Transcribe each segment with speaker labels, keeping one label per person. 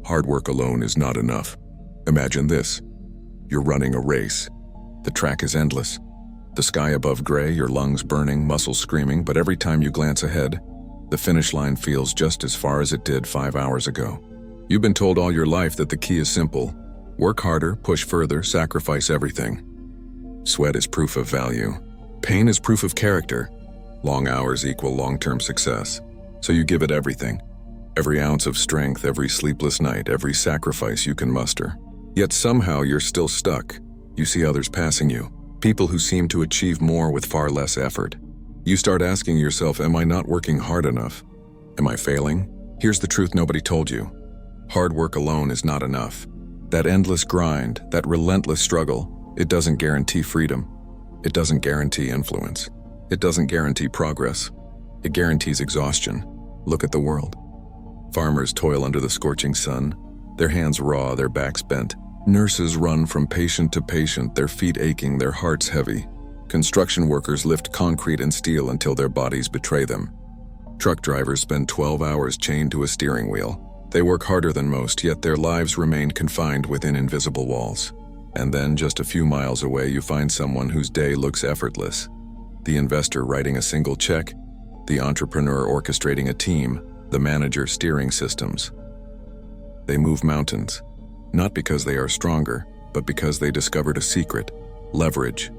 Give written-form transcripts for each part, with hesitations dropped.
Speaker 1: hard work alone is not enough. Imagine this. You're running a race. The track is endless. The sky above gray, your lungs burning, muscles screaming, but every time you glance ahead, the finish line feels just as far as it did 5 hours ago. You've been told all your life that the key is simple. Work harder, push further, sacrifice everything. Sweat is proof of value. Pain is proof of character. Long hours equal long-term success. So you give it everything. Every ounce of strength, every sleepless night, every sacrifice you can muster. Yet somehow you're still stuck. You see others passing you, people who seem to achieve more with far less effort. You start asking yourself, am I not working hard enough? Am I failing? Here's the truth nobody told you. Hard work alone is not enough. That endless grind, that relentless struggle, it doesn't guarantee freedom. It doesn't guarantee influence. It doesn't guarantee progress. It guarantees exhaustion. Look at the world. Farmers toil under the scorching sun, their hands raw, their backs bent. Nurses run from patient to patient, their feet aching, their hearts heavy. Construction workers lift concrete and steel until their bodies betray them. Truck drivers spend 12 hours chained to a steering wheel. They work harder than most, yet their lives remain confined within invisible walls. And then, just a few miles away, you find someone whose day looks effortless. The investor writing a single check, the entrepreneur orchestrating a team, the manager steering systems. They move mountains, not because they are stronger, but because they discovered a secret: leverage.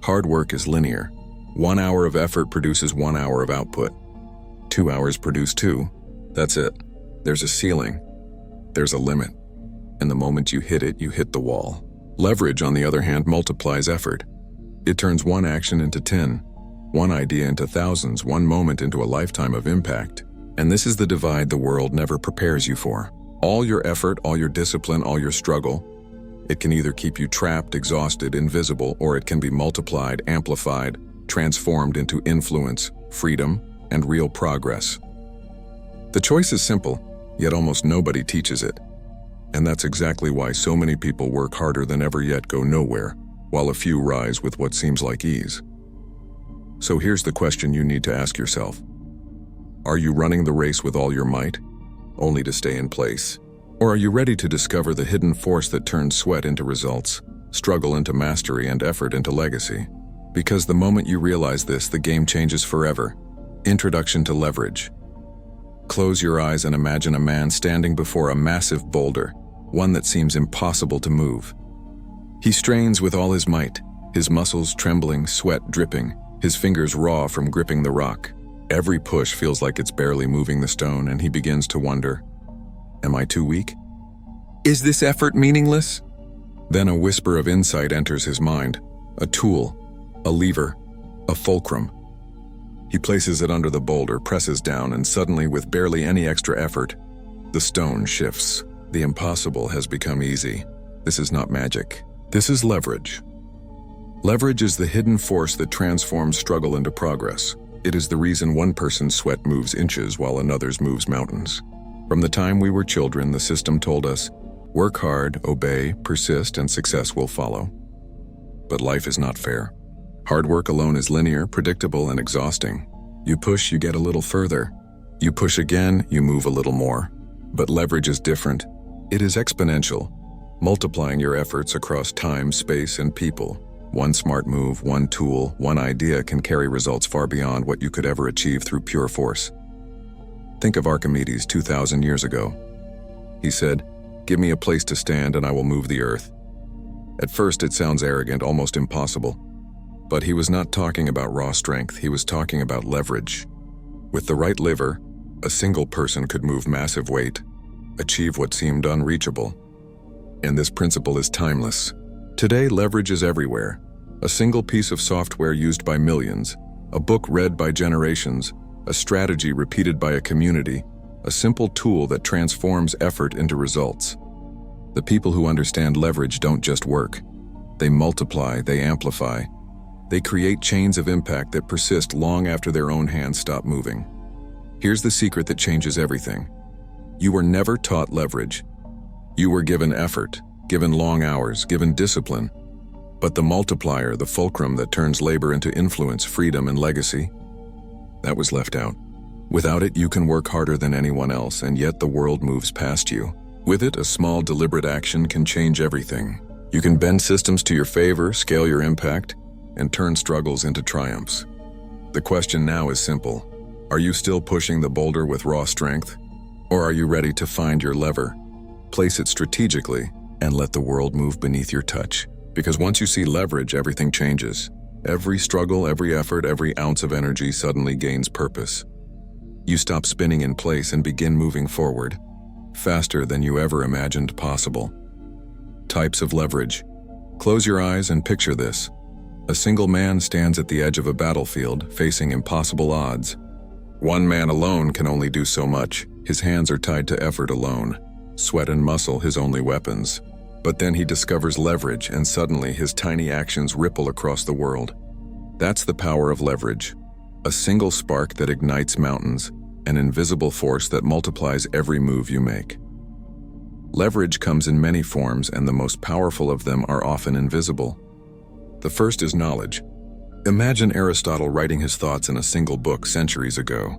Speaker 1: Hard work is linear. 1 hour of effort produces 1 hour of output. 2 hours produce 2. That's it. There's a ceiling. There's a limit. And the moment you hit it, you hit the wall. Leverage, on the other hand, multiplies effort. It turns one action into 10, one idea into thousands, one moment into a lifetime of impact. And this is the divide the world never prepares you for. All your effort, all your discipline, all your struggle, it can either keep you trapped, exhausted, invisible, or it can be multiplied, amplified, transformed into influence, freedom, and real progress. The choice is simple, yet almost nobody teaches it. And that's exactly why so many people work harder than ever yet go nowhere, while a few rise with what seems like ease. So here's the question you need to ask yourself. Are you running the race with all your might, only to stay in place? Or are you ready to discover the hidden force that turns sweat into results, struggle into mastery, and effort into legacy? Because the moment you realize this, the game changes forever. Introduction to leverage. Close your eyes and imagine a man standing before a massive boulder, one that seems impossible to move. He strains with all his might, his muscles trembling, sweat dripping, his fingers raw from gripping the rock. Every push feels like it's barely moving the stone, and he begins to wonder, am I too weak? Is this effort meaningless? Then a whisper of insight enters his mind, a tool, a lever, a fulcrum. He places it under the boulder, presses down, and suddenly, with barely any extra effort, the stone shifts. The impossible has become easy. This is not magic. This is leverage. Leverage is the hidden force that transforms struggle into progress. It is the reason one person's sweat moves inches while another's moves mountains. From the time we were children, the system told us, work hard, obey, persist, and success will follow. But life is not fair. Hard work alone is linear, predictable, and exhausting. You push, you get a little further. You push again, you move a little more. But leverage is different. It is exponential, multiplying your efforts across time, space, and people. One smart move, one tool, one idea can carry results far beyond what you could ever achieve through pure force. Think of Archimedes 2,000 years ago. He said, "Give me a place to stand and I will move the earth." At first it sounds arrogant, almost impossible. But he was not talking about raw strength, he was talking about leverage. With the right lever, a single person could move massive weight, achieve what seemed unreachable. And this principle is timeless. Today, leverage is everywhere. A single piece of software used by millions, a book read by generations, a strategy repeated by a community, a simple tool that transforms effort into results. The people who understand leverage don't just work. They multiply, they amplify. They create chains of impact that persist long after their own hands stop moving. Here's the secret that changes everything. You were never taught leverage. You were given effort, given long hours, given discipline. But the multiplier, the fulcrum that turns labor into influence, freedom, and legacy, that was left out. Without it, you can work harder than anyone else, and yet the world moves past you. With it, a small, deliberate action can change everything. You can bend systems to your favor, scale your impact, and turn struggles into triumphs. The question now is simple. Are you still pushing the boulder with raw strength? Or are you ready to find your lever, place it strategically, and let the world move beneath your touch? Because once you see leverage, everything changes. Every struggle, every effort, every ounce of energy suddenly gains purpose. You stop spinning in place and begin moving forward, faster than you ever imagined possible. Types of leverage. Close your eyes and picture this. A single man stands at the edge of a battlefield, facing impossible odds. One man alone can only do so much. His hands are tied to effort alone. Sweat and muscle his only weapons. But then he discovers leverage, and suddenly his tiny actions ripple across the world. That's the power of leverage. A single spark that ignites mountains, an invisible force that multiplies every move you make. Leverage comes in many forms, and the most powerful of them are often invisible. The first is knowledge. Imagine Aristotle writing his thoughts in a single book centuries ago.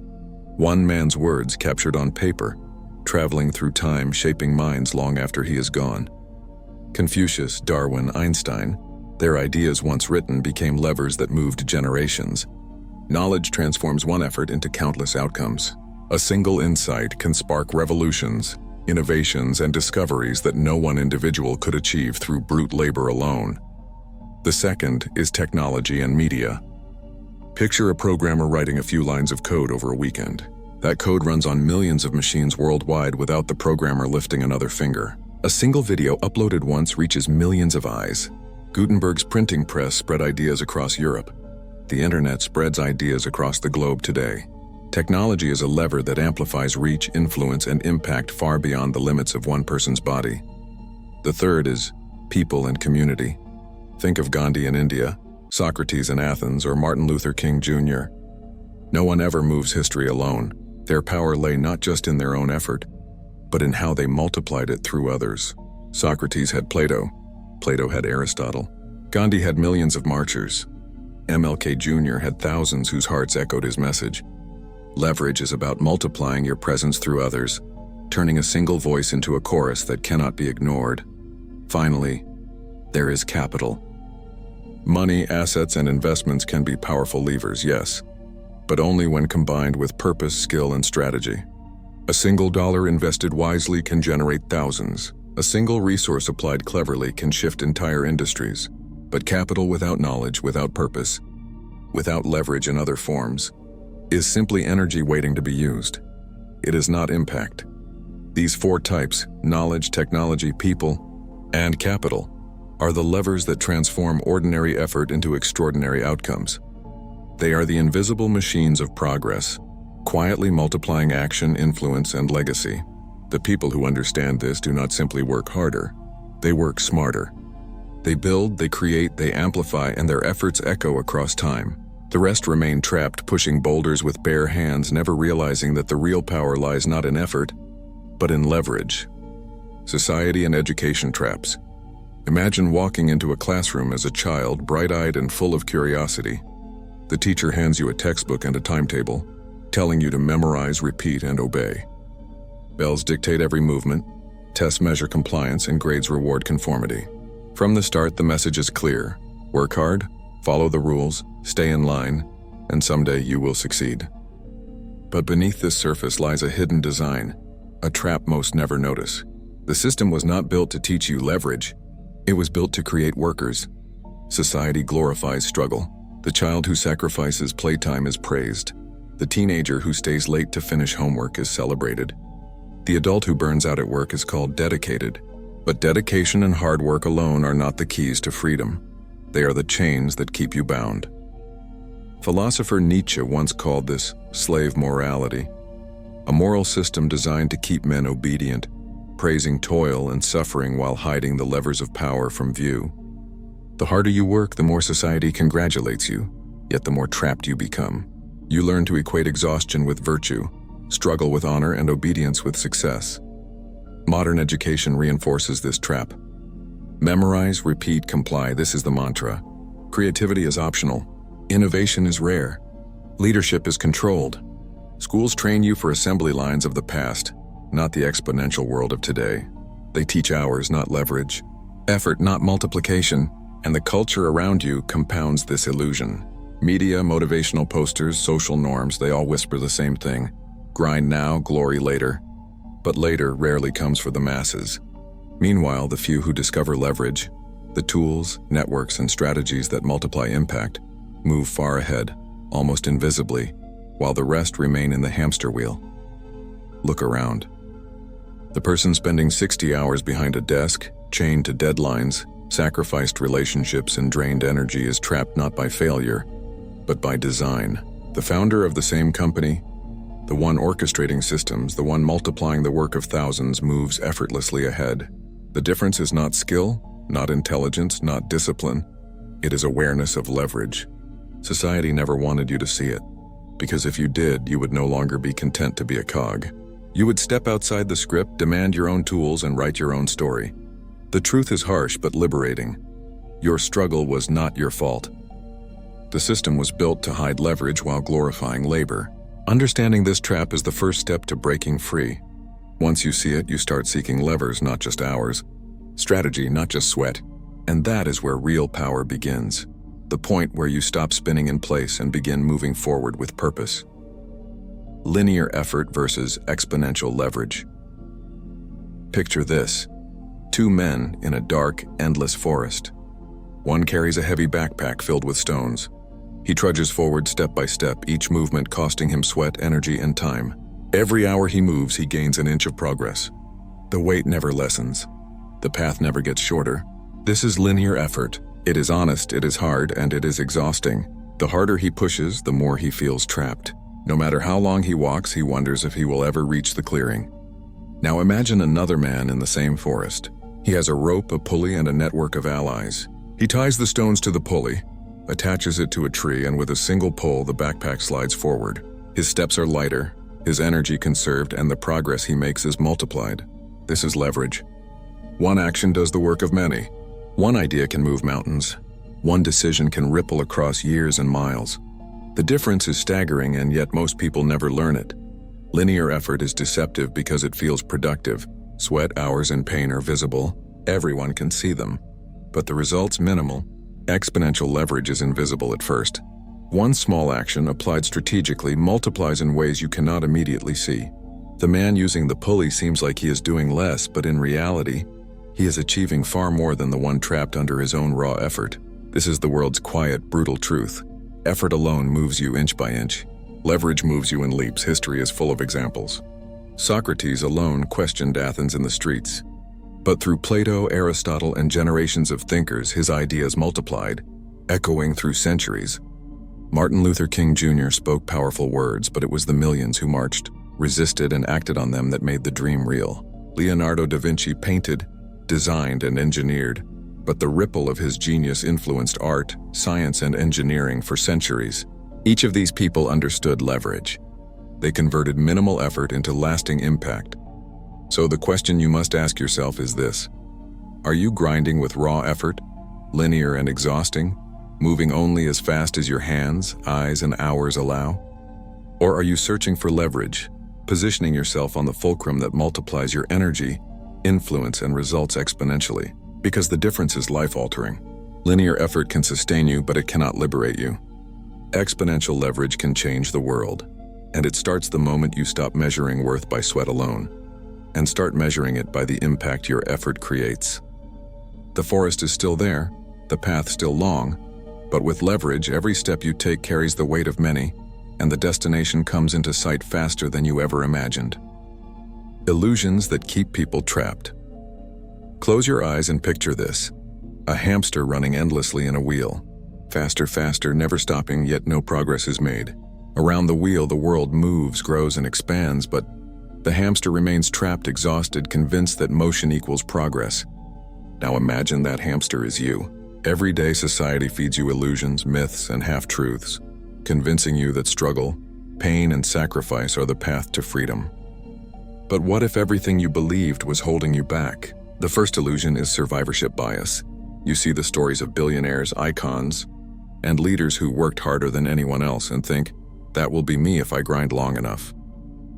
Speaker 1: One man's words captured on paper, traveling through time, shaping minds long after he is gone. Confucius, Darwin, Einstein, their ideas once written became levers that moved generations. Knowledge transforms one effort into countless outcomes. A single insight can spark revolutions, innovations, and discoveries that no one individual could achieve through brute labor alone. The second is technology and media. Picture a programmer writing a few lines of code over a weekend. That code runs on millions of machines worldwide without the programmer lifting another finger. A single video uploaded once reaches millions of eyes. Gutenberg's printing press spread ideas across Europe. The internet spreads ideas across the globe today. Technology is a lever that amplifies reach, influence, and impact far beyond the limits of one person's body. The third is people and community. Think of Gandhi in India, Socrates in Athens, or Martin Luther King Jr. No one ever moves history alone. Their power lay not just in their own effort, but in how they multiplied it through others. Socrates had Plato. Plato had Aristotle. Gandhi had millions of marchers. MLK Jr. had thousands whose hearts echoed his message. Leverage is about multiplying your presence through others, turning a single voice into a chorus that cannot be ignored. Finally, there is capital. Money, assets, and investments can be powerful levers, yes, but only when combined with purpose, skill, and strategy. A single dollar invested wisely can generate thousands. A single resource applied cleverly can shift entire industries. But capital without knowledge, without purpose, without leverage in other forms, is simply energy waiting to be used. It is not impact. These four types, knowledge, technology, people, and capital, are the levers that transform ordinary effort into extraordinary outcomes. They are the invisible machines of progress, quietly multiplying action, influence, and legacy. The people who understand this do not simply work harder, they work smarter. They build, they create, they amplify, and their efforts echo across time. The rest remain trapped, pushing boulders with bare hands, never realizing that the real power lies not in effort, but in leverage. Society and education traps. Imagine walking into a classroom as a child, bright-eyed and full of curiosity. The teacher hands you a textbook and a timetable, telling you to memorize, repeat, and obey. Bells dictate every movement, tests measure compliance, and grades reward conformity. From the start, the message is clear. Work hard, follow the rules, stay in line, and someday you will succeed. But beneath this surface lies a hidden design, a trap most never notice. The system was not built to teach you leverage. It was built to create workers. Society glorifies struggle. The child who sacrifices playtime is praised. The teenager who stays late to finish homework is celebrated. The adult who burns out at work is called dedicated. But dedication and hard work alone are not the keys to freedom. They are the chains that keep you bound. Philosopher Nietzsche once called this slave morality, a moral system designed to keep men obedient, praising toil and suffering while hiding the levers of power from view. The harder you work, the more society congratulates you, yet the more trapped you become. You learn to equate exhaustion with virtue, struggle with honor, and obedience with success. Modern education reinforces this trap. Memorize, repeat, comply, this is the mantra. Creativity is optional. Innovation is rare. Leadership is controlled. Schools train you for assembly lines of the past, not the exponential world of today. They teach hours, not leverage, effort, not multiplication, and the culture around you compounds this illusion. Media, motivational posters, social norms, they all whisper the same thing. Grind now, glory later. But later rarely comes for the masses. Meanwhile, the few who discover leverage, the tools, networks, and strategies that multiply impact, move far ahead, almost invisibly, while the rest remain in the hamster wheel. Look around. The person spending 60 hours behind a desk, chained to deadlines, sacrificed relationships, and drained energy is trapped not by failure, but by design. The founder of the same company, the one orchestrating systems, the one multiplying the work of thousands, moves effortlessly ahead. The difference is not skill, not intelligence, not discipline. It is awareness of leverage. Society never wanted you to see it, because if you did, you would no longer be content to be a cog. You would step outside the script, demand your own tools, and write your own story. The truth is harsh but liberating. Your struggle was not your fault. The system was built to hide leverage while glorifying labor. Understanding this trap is the first step to breaking free. Once you see it, you start seeking levers, not just hours. Strategy, not just sweat. And that is where real power begins. The point where you stop spinning in place and begin moving forward with purpose. Linear effort versus exponential leverage. Picture this. Two men in a dark, endless forest. One carries a heavy backpack filled with stones. He trudges forward step by step, each movement costing him sweat, energy, and time. Every hour he moves, he gains an inch of progress. The weight never lessens. The path never gets shorter. This is linear effort. It is honest, it is hard, and it is exhausting. The harder he pushes, the more he feels trapped. No matter how long he walks, he wonders if he will ever reach the clearing. Now imagine another man in the same forest. He has a rope, a pulley, and a network of allies. He ties the stones to the pulley, attaches it to a tree, and with a single pull, the backpack slides forward. His steps are lighter, his energy conserved, and the progress he makes is multiplied. This is leverage. One action does the work of many. One idea can move mountains. One decision can ripple across years and miles. The difference is staggering, and yet most people never learn it. Linear effort is deceptive because it feels productive. Sweat, hours, and pain are visible. Everyone can see them. But the result's minimal. Exponential leverage is invisible at first. One small action applied strategically multiplies in ways you cannot immediately see. The man using the pulley seems like he is doing less, but in reality, he is achieving far more than the one trapped under his own raw effort. This is the world's quiet, brutal truth. Effort alone moves you inch by inch. Leverage moves you in leaps. History is full of examples. Socrates alone questioned Athens in the streets. But through Plato, Aristotle, and generations of thinkers, his ideas multiplied, echoing through centuries. Martin Luther King Jr. spoke powerful words, but it was the millions who marched, resisted, and acted on them that made the dream real. Leonardo da Vinci painted, designed, and engineered, but the ripple of his genius influenced art, science, and engineering for centuries. Each of these people understood leverage. They converted minimal effort into lasting impact. So the question you must ask yourself is this: are you grinding with raw effort, linear and exhausting, moving only as fast as your hands, eyes, and hours allow? Or are you searching for leverage, positioning yourself on the fulcrum that multiplies your energy, influence, and results exponentially? Because the difference is life-altering. Linear effort can sustain you, but it cannot liberate you. Exponential leverage can change the world, and it starts the moment you stop measuring worth by sweat alone, and start measuring it by the impact your effort creates. The forest is still there, the path still long, but with leverage, every step you take carries the weight of many, and the destination comes into sight faster than you ever imagined. Illusions that keep people trapped. Close your eyes and picture this: a hamster running endlessly in a wheel. Faster, faster, never stopping, yet no progress is made. Around the wheel, the world moves, grows, and expands, but the hamster remains trapped, exhausted, convinced that motion equals progress. Now imagine that hamster is you. Every day society feeds you illusions, myths, and half-truths, convincing you that struggle, pain, and sacrifice are the path to freedom. But what if everything you believed was holding you back? The first illusion is survivorship bias. You see the stories of billionaires, icons, and leaders who worked harder than anyone else and think, That will be me if I grind long enough.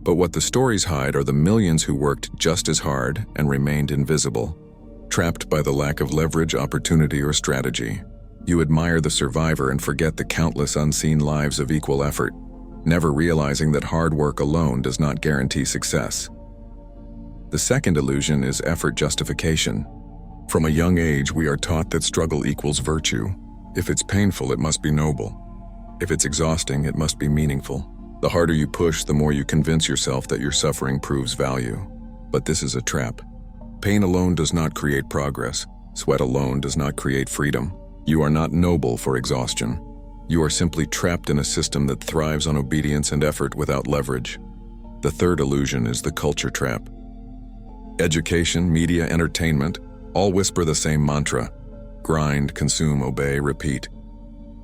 Speaker 1: But what the stories hide are the millions who worked just as hard and remained invisible, trapped by the lack of leverage, opportunity, or strategy. You admire the survivor and forget the countless unseen lives of equal effort, never realizing that hard work alone does not guarantee success. The second illusion is effort justification. From a young age, we are taught that struggle equals virtue. If it's painful, it must be noble. If it's exhausting, it must be meaningful. The harder you push, the more you convince yourself that your suffering proves value. But this is a trap. Pain alone does not create progress. Sweat alone does not create freedom. You are not noble for exhaustion. You are simply trapped in a system that thrives on obedience and effort without leverage. The third illusion is the culture trap. Education, media, entertainment all whisper the same mantra: grind, consume, obey, repeat.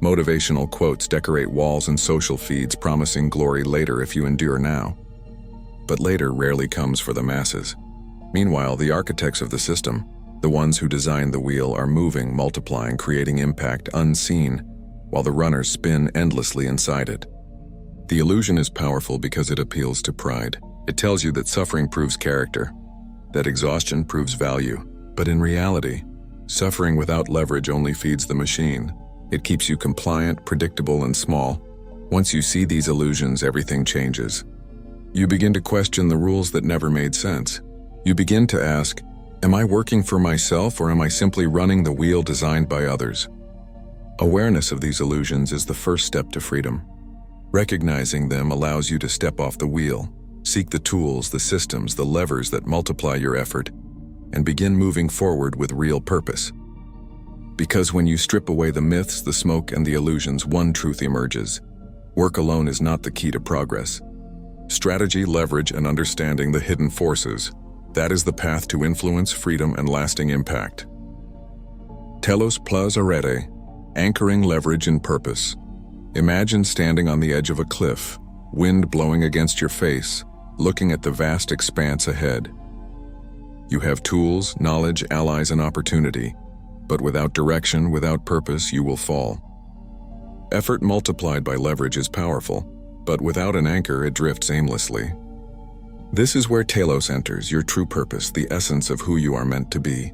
Speaker 1: Motivational quotes decorate walls and social feeds, promising glory later if you endure now. But later rarely comes for the masses. Meanwhile, the architects of the system, the ones who designed the wheel, are moving, multiplying, creating impact unseen, while the runners spin endlessly inside it. The illusion is powerful because it appeals to pride. It tells you that suffering proves character, that exhaustion proves value. But in reality, suffering without leverage only feeds the machine. It keeps you compliant, predictable, and small. Once you see these illusions, everything changes. You begin to question the rules that never made sense. You begin to ask, am I working for myself or am I simply running the wheel designed by others? Awareness of these illusions is the first step to freedom. Recognizing them allows you to step off the wheel, seek the tools, the systems, the levers that multiply your effort, and begin moving forward with real purpose. Because when you strip away the myths, the smoke, and the illusions, one truth emerges. Work alone is not the key to progress. Strategy, leverage, and understanding the hidden forces, that is the path to influence, freedom, and lasting impact. Telos plus Arete, anchoring leverage in purpose. Imagine standing on the edge of a cliff, wind blowing against your face, looking at the vast expanse ahead. You have tools, knowledge, allies, and opportunity. But without direction, without purpose, you will fall. Effort multiplied by leverage is powerful, but without an anchor, it drifts aimlessly. This is where Telos enters, your true purpose, the essence of who you are meant to be.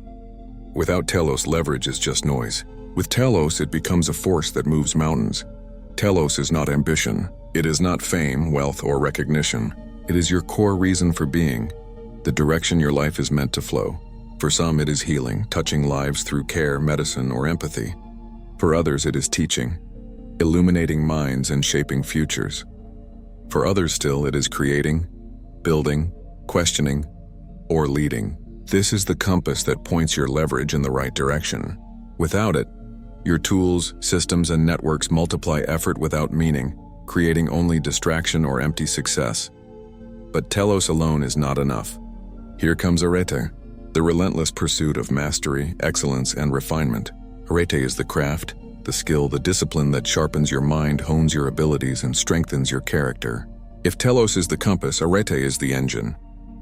Speaker 1: Without Telos, leverage is just noise. With Telos, it becomes a force that moves mountains. Telos is not ambition. It is not fame, wealth, or recognition. It is your core reason for being, the direction your life is meant to flow. For some, it is healing, touching lives through care, medicine, or empathy. For others, it is teaching, illuminating minds and shaping futures. For others still, it is creating, building, questioning, or leading. This is the compass that points your leverage in the right direction. Without it, your tools, systems, and networks multiply effort without meaning, creating only distraction or empty success. But Telos alone is not enough. Here comes Arete, the relentless pursuit of mastery, excellence, and refinement. Arete is the craft, the skill, the discipline that sharpens your mind, hones your abilities, and strengthens your character. If Telos is the compass, Arete is the engine.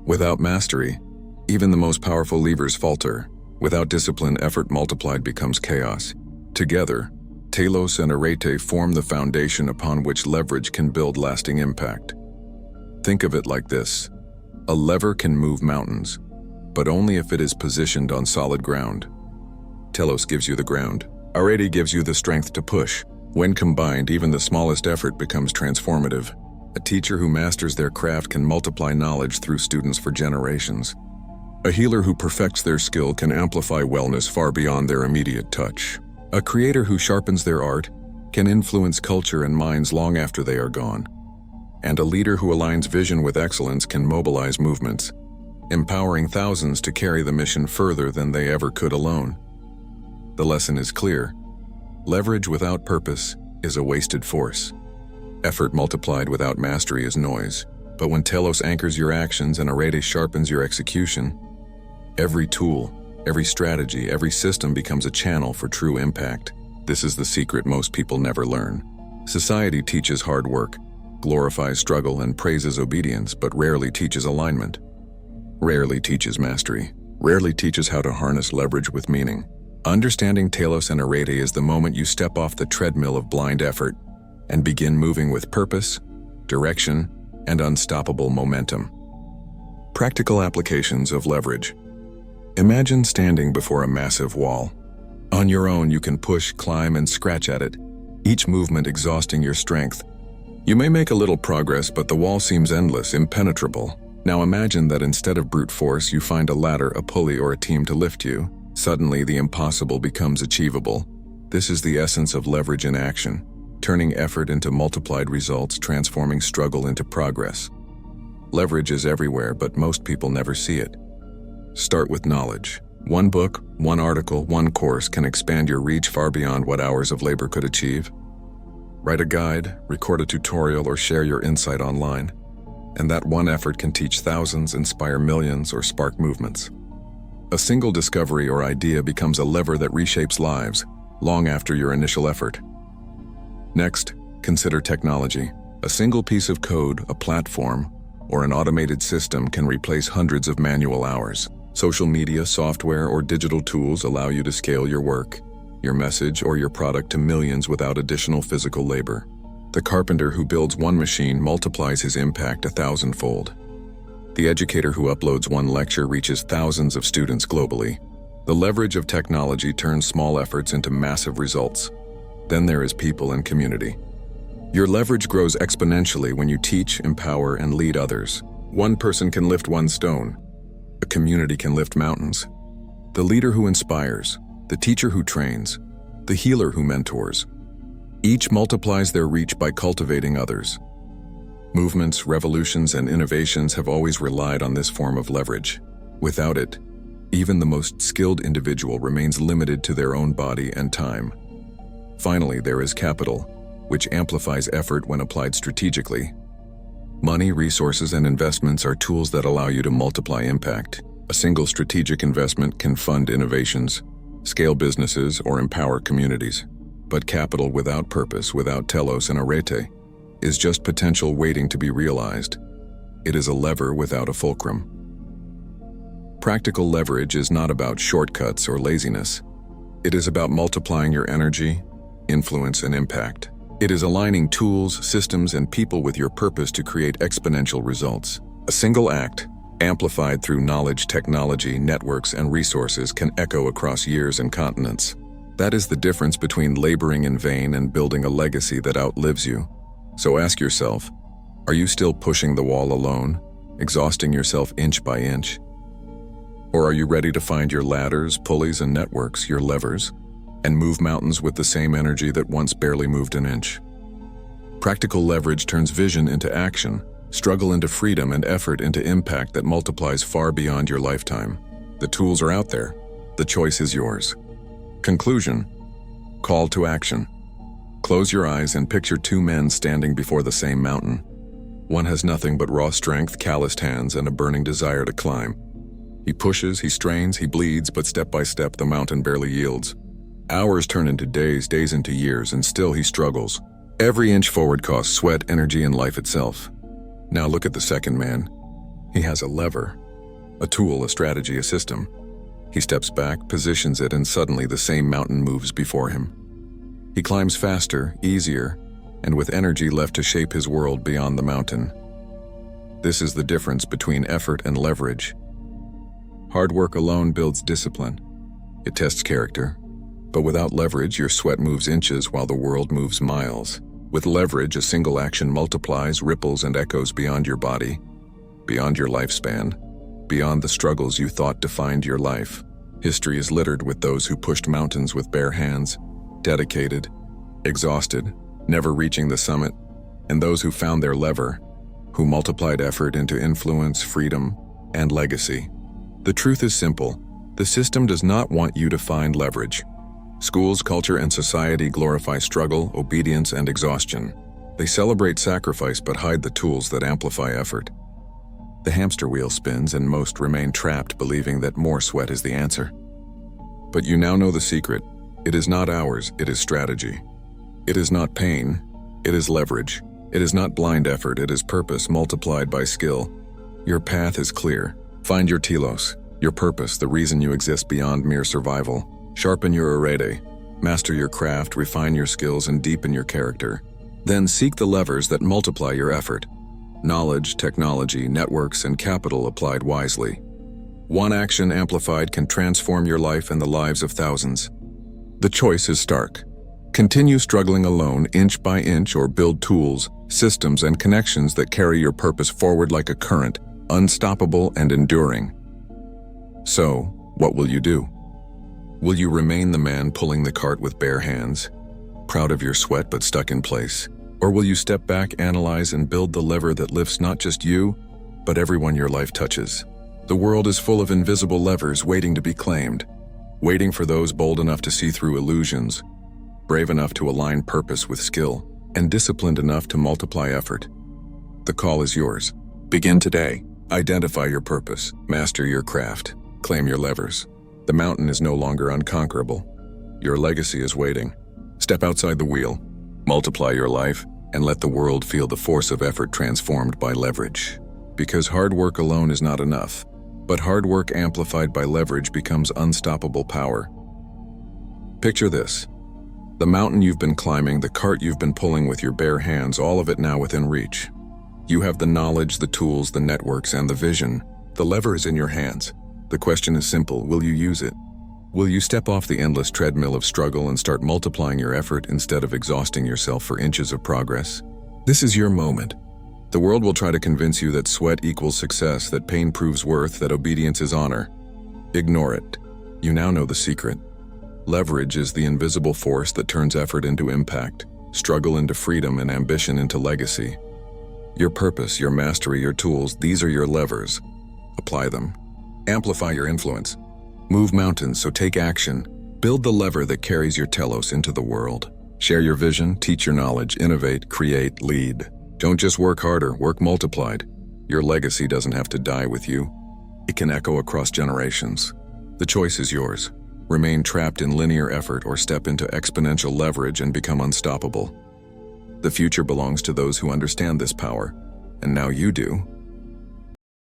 Speaker 1: Without mastery, even the most powerful levers falter. Without discipline, effort multiplied becomes chaos. Together, Telos and Arete form the foundation upon which leverage can build lasting impact. Think of it like this: a lever can move mountains, but only if it is positioned on solid ground. Telos gives you the ground. Arete gives you the strength to push. When combined, even the smallest effort becomes transformative. A teacher who masters their craft can multiply knowledge through students for generations. A healer who perfects their skill can amplify wellness far beyond their immediate touch. A creator who sharpens their art can influence culture and minds long after they are gone. And a leader who aligns vision with excellence can mobilize movements, empowering thousands to carry the mission further than they ever could alone. The lesson is clear. Leverage without purpose is a wasted force. Effort multiplied without mastery is noise. But when Telos anchors your actions and Arete sharpens your execution, every tool, every strategy, every system becomes a channel for true impact. This is the secret most people never learn. Society teaches hard work, glorifies struggle, and praises obedience, but rarely teaches alignment. Rarely teaches mastery. Rarely teaches how to harness leverage with meaning. Understanding Telos and Arete is the moment you step off the treadmill of blind effort and begin moving with purpose, direction, and unstoppable momentum. Practical applications of leverage. Imagine standing before a massive wall. On your own, you can push, climb, and scratch at it, each movement exhausting your strength. You may make a little progress, but the wall seems endless, impenetrable. Now imagine that instead of brute force, you find a ladder, a pulley, or a team to lift you. Suddenly, the impossible becomes achievable. This is the essence of leverage in action, turning effort into multiplied results, transforming struggle into progress. Leverage is everywhere, but most people never see it. Start with knowledge. One book, one article, one course can expand your reach far beyond what hours of labor could achieve. Write a guide, record a tutorial, or share your insight online. And that one effort can teach thousands, inspire millions, or spark movements. A single discovery or idea becomes a lever that reshapes lives, long after your initial effort. Next, consider technology. A single piece of code, a platform, or an automated system can replace hundreds of manual hours. Social media, software, or digital tools allow you to scale your work, your message, or your product to millions without additional physical labor. The carpenter who builds one machine multiplies his impact 1,000-fold. The educator who uploads one lecture reaches thousands of students globally. The leverage of technology turns small efforts into massive results. Then there is people and community. Your leverage grows exponentially when you teach, empower, and lead others. One person can lift one stone. A community can lift mountains. The leader who inspires, the teacher who trains, the healer who mentors. Each multiplies their reach by cultivating others. Movements, revolutions, and innovations have always relied on this form of leverage. Without it, even the most skilled individual remains limited to their own body and time. Finally, there is capital, which amplifies effort when applied strategically. Money, resources, and investments are tools that allow you to multiply impact. A single strategic investment can fund innovations, scale businesses, or empower communities. But capital without purpose, without Telos and Arete, is just potential waiting to be realized. It is a lever without a fulcrum. Practical leverage is not about shortcuts or laziness. It is about multiplying your energy, influence, and impact. It is aligning tools, systems, and people with your purpose to create exponential results. A single act, amplified through knowledge, technology, networks, and resources, can echo across years and continents. That is the difference between laboring in vain and building a legacy that outlives you. So ask yourself, are you still pushing the wall alone, exhausting yourself inch by inch? Or are you ready to find your ladders, pulleys, and networks, your levers, and move mountains with the same energy that once barely moved an inch? Practical leverage turns vision into action, struggle into freedom, and effort into impact that multiplies far beyond your lifetime. The tools are out there. The choice is yours. Conclusion. Call to action. Close your eyes and picture two men standing before the same mountain. One has nothing but raw strength, calloused hands, and a burning desire to climb. He pushes, he strains, he bleeds, but step by step the mountain barely yields. Hours turn into days, days into years, and still he struggles. Every inch forward costs sweat, energy, and life itself. Now look at the second man. He has a lever, a tool, a strategy, a system. He steps back, positions it, and suddenly the same mountain moves before him. He climbs faster, easier, and with energy left to shape his world beyond the mountain. This is the difference between effort and leverage. Hard work alone builds discipline. It tests character. But without leverage, your sweat moves inches while the world moves miles. With leverage, a single action multiplies, ripples, and echoes beyond your body, beyond your lifespan, beyond the struggles you thought defined your life. History is littered with those who pushed mountains with bare hands, dedicated, exhausted, never reaching the summit, and those who found their lever, who multiplied effort into influence, freedom, and legacy. The truth is simple. The system does not want you to find leverage. Schools, culture, and society glorify struggle, obedience, and exhaustion. They celebrate sacrifice but hide the tools that amplify effort. The hamster wheel spins and most remain trapped believing that more sweat is the answer. But you now know the secret. It is not hours, it is strategy. It is not pain, it is leverage. It is not blind effort, it is purpose multiplied by skill. Your path is clear. Find your telos, your purpose, the reason you exist beyond mere survival. Sharpen your arete, master your craft, refine your skills, and deepen your character. Then seek the levers that multiply your effort. Knowledge, technology, networks, and capital applied wisely. One action amplified can transform your life and the lives of thousands. The choice is stark. Continue struggling alone, inch by inch, or build tools, systems, and connections that carry your purpose forward like a current, unstoppable and enduring. So, what will you do? Will you remain the man pulling the cart with bare hands, proud of your sweat but stuck in place? Or will you step back, analyze, and build the lever that lifts not just you, but everyone your life touches? The world is full of invisible levers waiting to be claimed, waiting for those bold enough to see through illusions, brave enough to align purpose with skill, and disciplined enough to multiply effort. The call is yours. Begin today. Identify your purpose, master your craft, claim your levers. The mountain is no longer unconquerable. Your legacy is waiting. Step outside the wheel, multiply your life, and let the world feel the force of effort transformed by leverage. Because hard work alone is not enough, but hard work amplified by leverage becomes unstoppable power. Picture this. The mountain you've been climbing, the cart you've been pulling with your bare hands, all of it now within reach. You have the knowledge, the tools, the networks, and the vision. The lever is in your hands. The question is simple: will you use it? Will you step off the endless treadmill of struggle and start multiplying your effort instead of exhausting yourself for inches of progress? This is your moment. The world will try to convince you that sweat equals success, that pain proves worth, that obedience is honor. Ignore it. You now know the secret. Leverage is the invisible force that turns effort into impact, struggle into freedom, and ambition into legacy. Your purpose, your mastery, your tools, these are your levers. Apply them. Amplify your influence. Move mountains, so take action. Build the lever that carries your Telos into the world. Share your vision, teach your knowledge, innovate, create, lead. Don't just work harder, work multiplied. Your legacy doesn't have to die with you. It can echo across generations. The choice is yours. Remain trapped in linear effort or step into exponential leverage and become unstoppable. The future belongs to those who understand this power, and now you do.